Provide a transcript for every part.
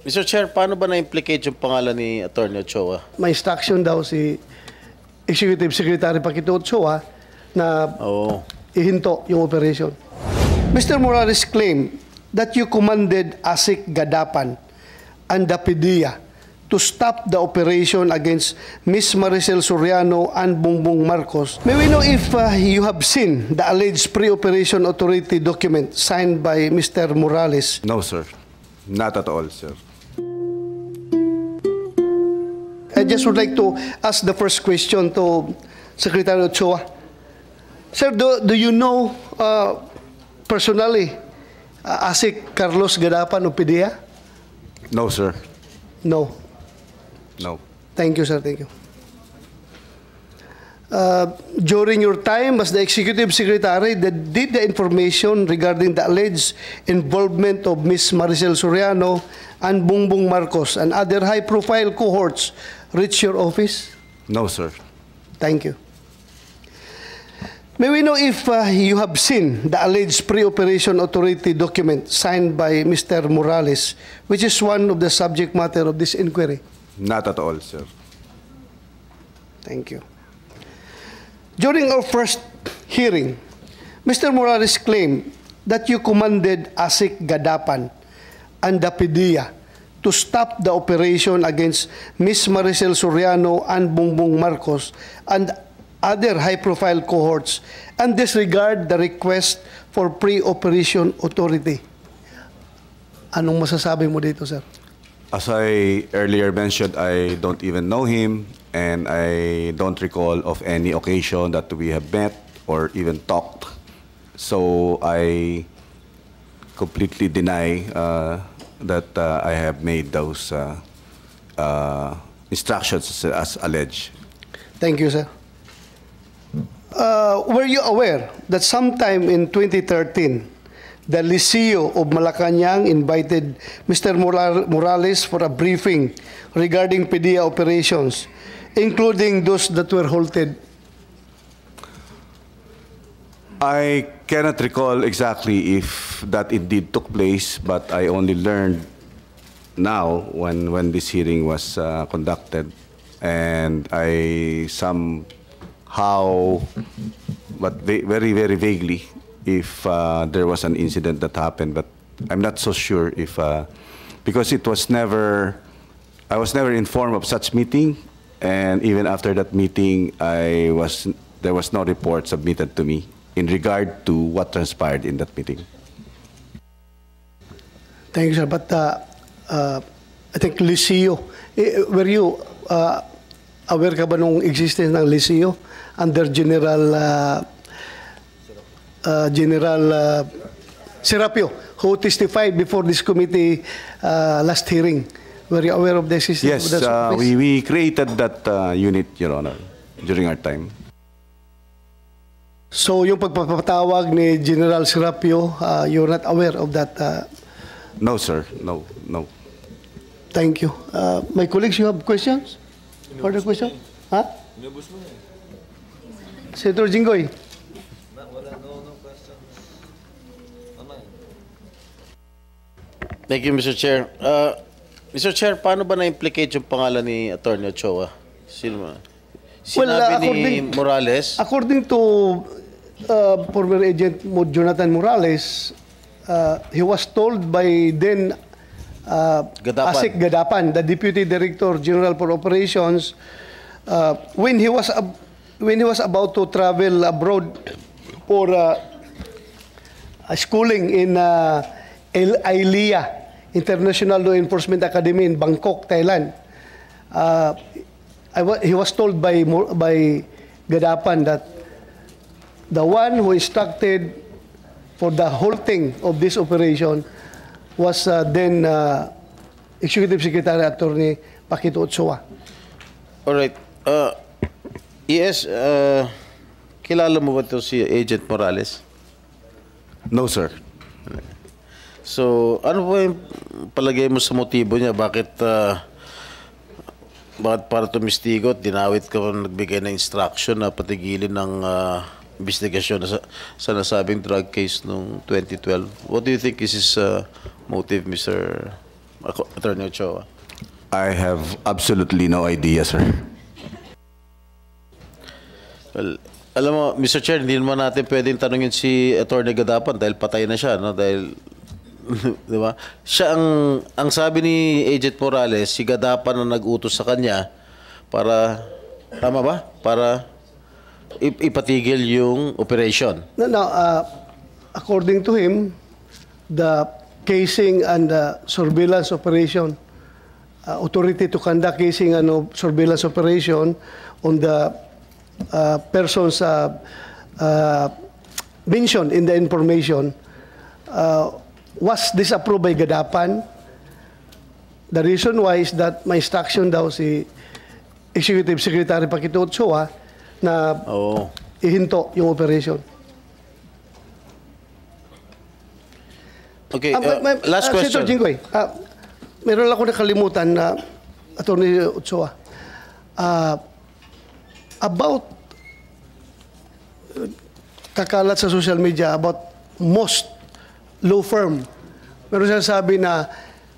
Mr. Chair, paano ba na-implicate yung pangalan ni Attorney Ochoa? May instruction daw si Executive Secretary Paquito Ochoa na ihinto yung operation. Mr. Morales claimed that you commanded ASIC Gadapan and the PDEA to stop the operation against Ms. Maricel Soriano and Bongbong Marcos. May we know if you have seen the alleged pre-operation authority document signed by Mr. Morales? No, sir. Not at all, sir. I just would like to ask the first question to Secretary Ochoa. Sir, do you know personally ASIC Carlos Gadapan o PDEA? No, sir. No. No. Thank you, sir. Thank you. During your time as the Executive Secretary, did the information regarding the alleged involvement of Ms. Maricel Soriano and Bongbong Marcos and other high-profile cohorts reach your office? No, sir. Thank you. May we know if you have seen the alleged pre-operation authority document signed by Mr. Morales, which is one of the subject matter of this inquiry? Not at all, sir. Thank you. During our first hearing, Mr. Morales claimed that you commanded ASIC Gadapan and the PDEA to stop the operation against Ms. Maricel Soriano and Bongbong Marcos and other high-profile cohorts and disregard the request for pre-operation authority. Anong masasabi mo dito, sir? As I earlier mentioned, I don't even know him, and I don't recall of any occasion that we have met or even talked. So I completely deny that I have made those instructions as alleged. Thank you, sir. Were you aware that sometime in 2013, the Liceo of Malacanang invited Mr. Morales for a briefing regarding PDEA operations, including those that were halted? I cannot recall exactly if that indeed took place, but I only learned now when this hearing was conducted, and I somehow, but very, very vaguely, if there was an incident that happened, but I'm not so sure if, because it was never, I was never informed of such meeting, and even after that meeting, there was no report submitted to me in regard to what transpired in that meeting. Thank you, sir. But I think Liceo, were you aware ka ba nung existence ng Liceo under General Serapio, who testified before this committee last hearing? Were you aware of the existence of that? Yes, we created that unit, Your Honor, during our time. So yung pagpapatawag ni General Serapio, you're not aware of that? No, sir. No, no. Thank you. My colleagues, you have questions? Further question? Ha? Senator Jinggoy. Thank you, Mr. Chair. Mr. Chair, paano ba na-implicate yung pangalan ni Attorney Ochoa? Sino? Sinabi ni Morales? According to former agent Jonathan Morales, he was told by then ASIC Gadapan, the Deputy Director General for Operations, when he was about to travel abroad for schooling in ILIA, International Law Enforcement Academy in Bangkok, Thailand. He was told by Gadapan that the one who instructed for the halting of this operation was then Executive Secretary Attorney Paquito Ochoa. All right. Yes, kilala mo ba ito si Agent Morales? No, sir. So, ano ba yung palagay mo sa motibo niya? Bakit para tumistigo at dinawit ka nagbigay ng instruction na patigilin ng investigasyon sa nasabing drug case noong 2012? What do you think is his motive, Mr. Attorney Ochoa? I have absolutely no idea, sir. Well, alam mo, Mr. Chair, hindi naman natin pwedeng tanungin si Attorney Gadapan dahil patay na siya, no? Dahil, di ba? Siya ang sabi ni Agent Morales, si Gadapan ang nag-utos sa kanya para, tama ba? Para ipatigil yung operation. Now, according to him, the casing and the surveillance operation, authority to conduct casing and surveillance operation on the persons mentioned in the information was disapproved by Gadapan. The reason why is that my instruction daw si Executive Secretary Paquito Ochoa na ihinto yung operation. Okay, last question. Senator Jinggoy, meron ako nakalimutan na Attorney Ochoa. About kakalat sa social media about most law firm. Meron siya sabi na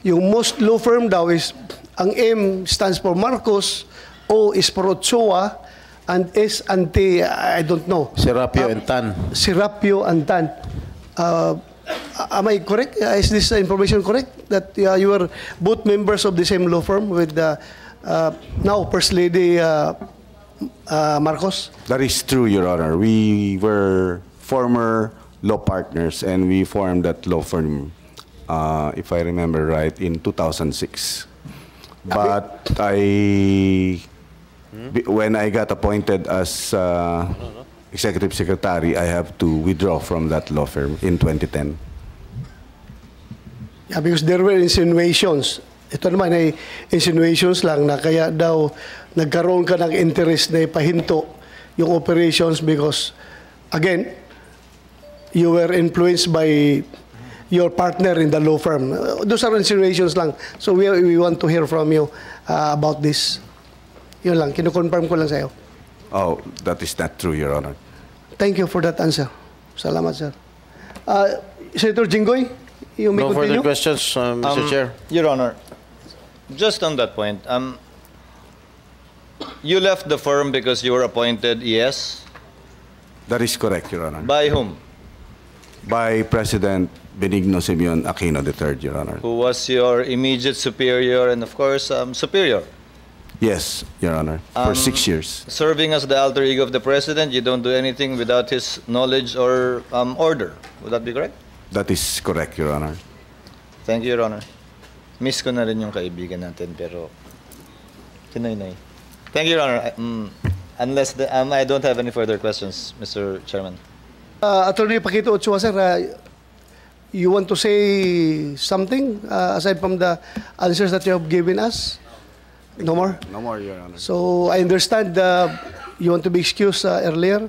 yung most law firm daw is ang M stands for Marcos, O is for Ochoa, and S and T, I don't know. Serapio and Tan. Serapio and Tan. Am I correct? Is this information correct? That you are both members of the same law firm with now First Lady Marcos? That is true, Your Honor. We were former law partners and we formed that law firm, if I remember right, in 2006. But when I got appointed as Executive Secretary, I have to withdraw from that law firm in 2010. Yeah, because there were insinuations. Ito naman ay insinuations lang na kaya daw nagkaroon ka ng interest na ipahinto yung operations because, again, you were influenced by your partner in the law firm. Those are insinuations lang. So we want to hear from you about this. Yun lang, kinukonfirm ko lang sa'yo. Oh, that is not true, Your Honor. Thank you for that answer. Salamat, sir. Senator Jinggoy, you may No continue. further questions, Mr. Chair. Your Honor, just on that point, you left the firm because you were appointed ES? That is correct, Your Honor. By whom? By President Benigno Simeon Aquino III, Your Honor. Who was your immediate superior and, of course, superior? Yes, Your Honor, for 6 years. Serving as the alter ego of the President, you don't do anything without his knowledge or order. Would that be correct? That is correct, Your Honor. Thank you, Your Honor. Miss ko na rin yung kaibigan natin, pero kinoy-noy. Thank you, Your Honor. Unless I don't have any further questions, Mr. Chairman. Attorney Paquito Ochoa, sir, you want to say something aside from the answers that you have given us? No more? No more, Your Honor. So I understand you want to be excused earlier.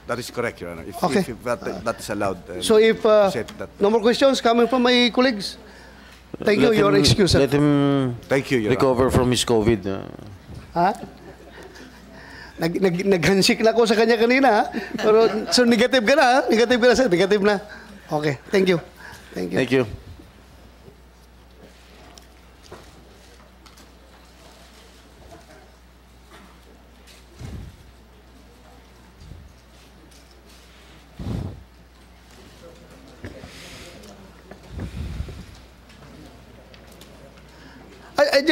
That is correct, Your Honor. Okay. If that is allowed. So if said that. no more questions coming from my colleagues, thank you. Your excuse, sir. Let him Thank you, Your Honor. recover from his COVID. Ha? Naghansik na ako sa kanya kanina, ha? Pero, so negative ka na, ha? Negative ka na, sir. Negative na. Okay. Thank you. Thank you. Thank you. I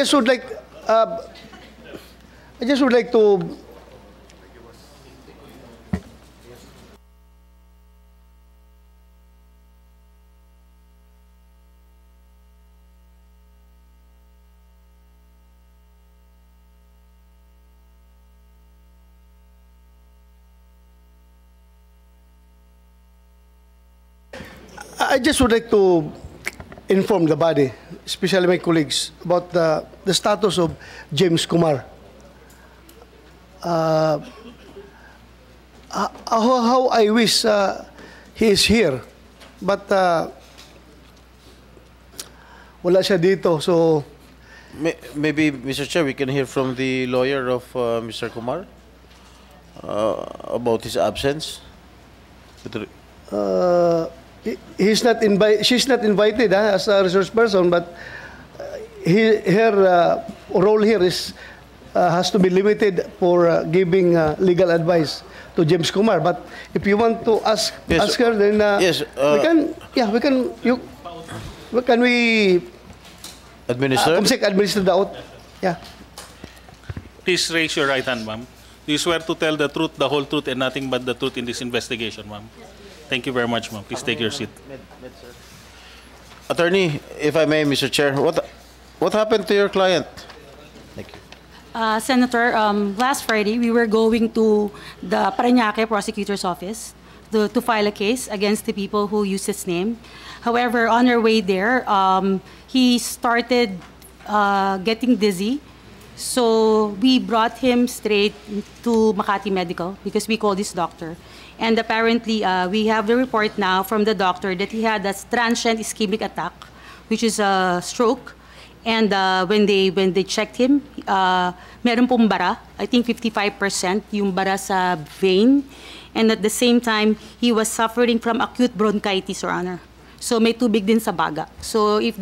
just would like to inform the body, especially my colleagues, about the status of James Kumar. How I wish he is here, but wala siya dito. So Maybe, Mr. Chair, we can hear from the lawyer of Mr. Kumar about his absence. she's not invited as a resource person, but her role here is has to be limited for giving legal advice to James Kumar. But if you want to ask Yes, her, then yes, can we Administer? Kumsek, administer the oath? Yeah. Please raise your right hand, ma'am. Do you swear to tell the truth, the whole truth, and nothing but the truth in this investigation, ma'am? Thank you very much, ma'am. Please take your seat. Attorney, if I may, Mr. Chair, what happened to your client? Thank you. Senator, last Friday, we were going to the Parañaque prosecutor's office to file a case against the people who used his name. However, on our way there, he started getting dizzy. So we brought him straight to Makati Medical because we called his doctor. And apparently, we have the report now from the doctor that he had a transient ischemic attack, which is a stroke. And when they checked him, meron pong bara, I think 55% yung bara sa vein. And at the same time, he was suffering from acute bronchitis, Your Honor. So may tubig din sa baga. So if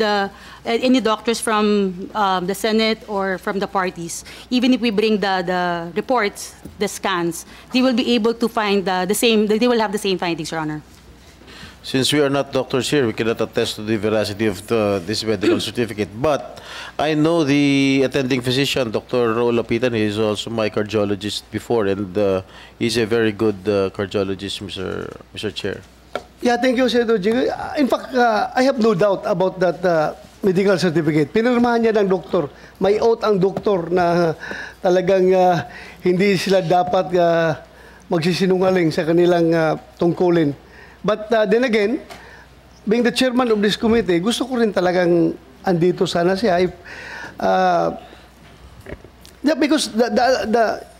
any doctors from the Senate or from the parties, even if we bring the reports, the scans, they will be able to find they will have the same findings, Your Honor. Since we are not doctors here, we cannot attest to the veracity of this medical certificate. But I know the attending physician, Dr. Raul Lapitan. He is also my cardiologist before, and he's a very good cardiologist, Mr. Chair. Yeah, thank you, Senator Jing. In fact, I have no doubt about that medical certificate. Pinirmahan niya ng doktor. May oath ang doktor na talagang hindi sila dapat magsisinungaling sa kanilang tungkulin. But then again, being the chairman of this committee, gusto ko rin talagang andito sana siya. Because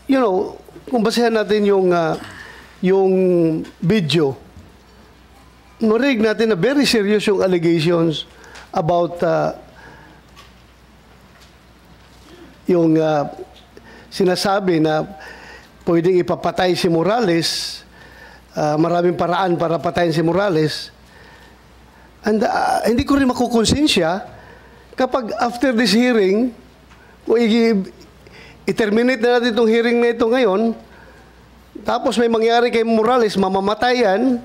you know, kung basehan natin yung video, narinig natin na very serious yung allegations about yung sinasabi na pwedeng ipapatay si Morales, maraming paraan para patayin si Morales. And hindi ko rin makukonsensya kapag after this hearing, kung i-terminate na natin itong hearing na ito ngayon, tapos may mangyari kay Morales, mamamatayan,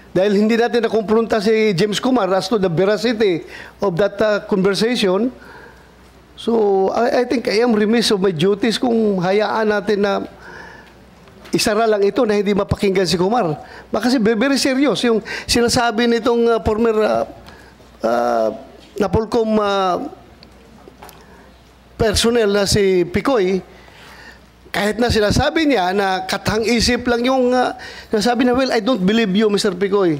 dahil hindi natin nakumpronta si James Kumar as to the veracity of that conversation. So, I think I am remiss of my duties kung hayaan natin na isara lang ito na hindi mapakinggan si Kumar. Kasi very serious yung sinasabi nitong former Napolcom personnel na si Picoy. Kahit na sinasabi niya na katang-isip lang yung nasabi na, well, I don't believe you, Mr. Picoy.